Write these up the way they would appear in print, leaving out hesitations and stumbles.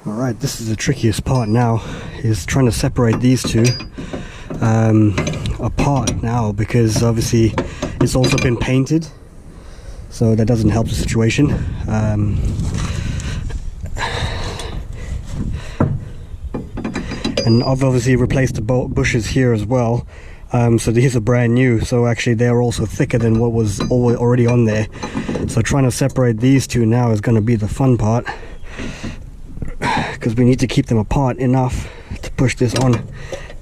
Alright, this is the trickiest part now, is trying to separate these two apart now, because obviously it's also been painted, so that doesn't help the situation. And I've obviously replaced the bushes here as well, so these are brand new, so actually they're also thicker than what was already on there. So trying to separate these two now is going to be the fun part, because we need to keep them apart enough to push this on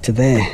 to there.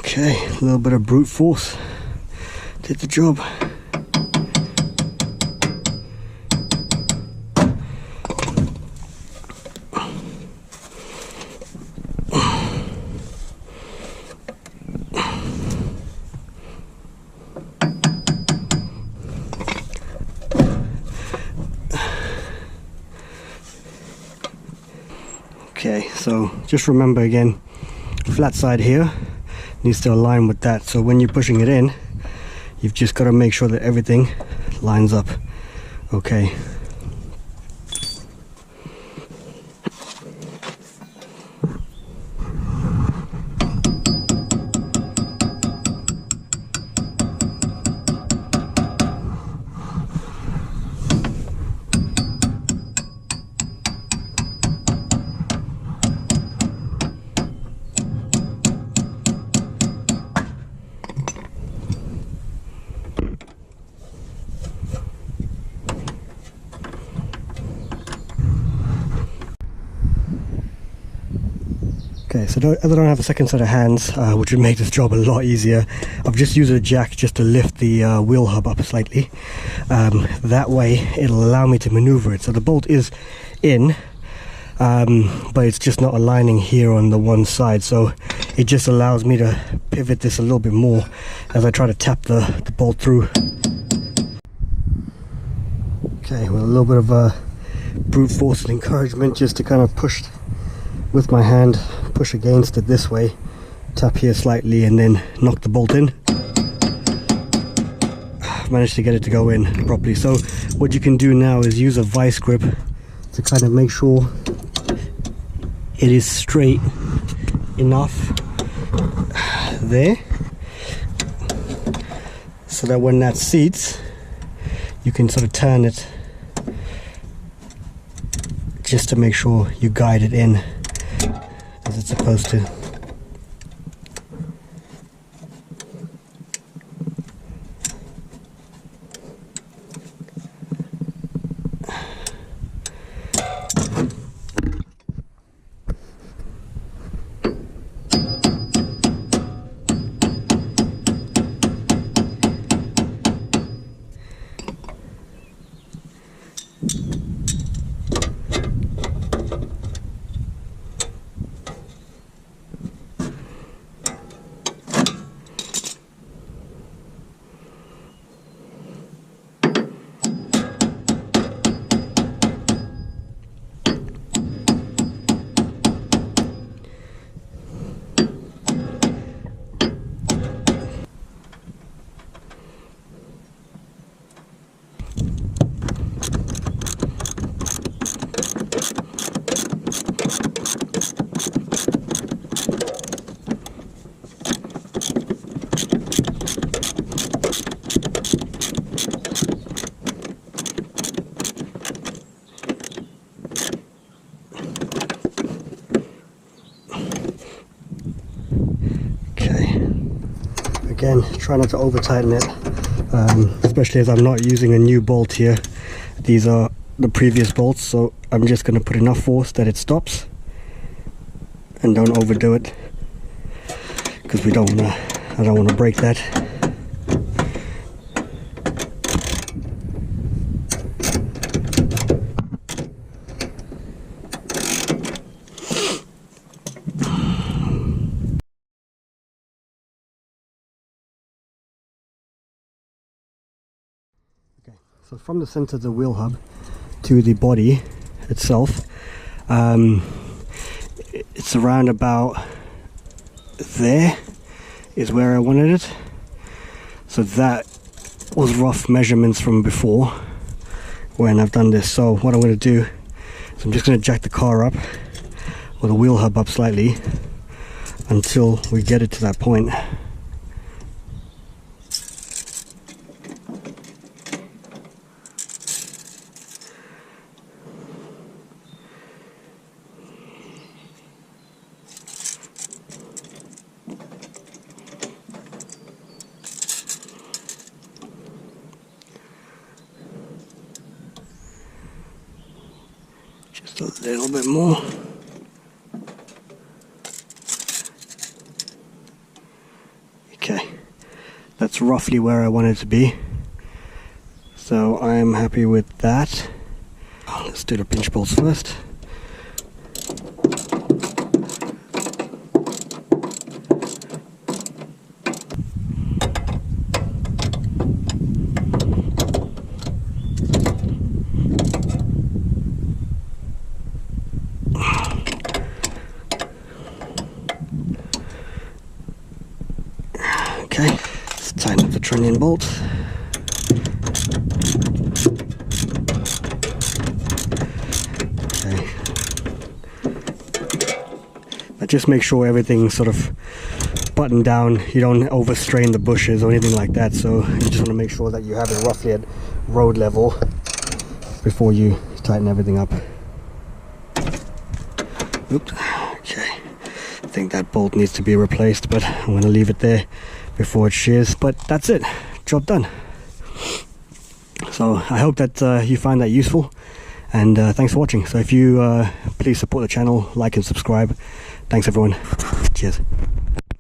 Okay, a little bit of brute force did the job. Okay, so just remember again, flat side here needs to align with that, so when you're pushing it in, you've just got to make sure that everything lines up. Okay. Okay, so as I don't have a second set of hands, which would make this job a lot easier, I've just used a jack just to lift the wheel hub up slightly. That way it'll allow me to maneuver it. So the bolt is in, but it's just not aligning here on the one side, so it just allows me to pivot this a little bit more as I try to tap the bolt through. Okay, with a little bit of brute force and encouragement, just to kind of push with my hand, push against it this way, tap here slightly, and then knock the bolt in. I've managed to get it to go in properly. So what you can do now is use a vice grip to kind of make sure it is straight enough there, so that when that seats, you can sort of turn it just to make sure you guide it in as it's supposed to. Again, try not to over tighten it, especially as I'm not using a new bolt here. These are the previous bolts, so I'm just going to put enough force that it stops, and don't overdo it, because I don't want to break that. So from the center of the wheel hub to the body itself, it's around about there is where I wanted it. So that was rough measurements from before when I've done this. So what I'm going to do is I'm just going to jack the car up, or the wheel hub up slightly, until we get it to that point. Just a little bit more. Okay, that's roughly where I want it to be. So I'm happy with that. Let's do the pinch bolts first. Okay, let's tighten up the trunnion bolts. Okay. But just make sure everything's sort of buttoned down. You don't overstrain the bushes or anything like that. So you just want to make sure that you have it roughly at road level before you tighten everything up. Oops. Okay. I think that bolt needs to be replaced, but I'm going to leave it there before it shears. But that's it, job done. So I hope that you find that useful, and thanks for watching. So if you please support the channel, like and subscribe. Thanks everyone. Cheers.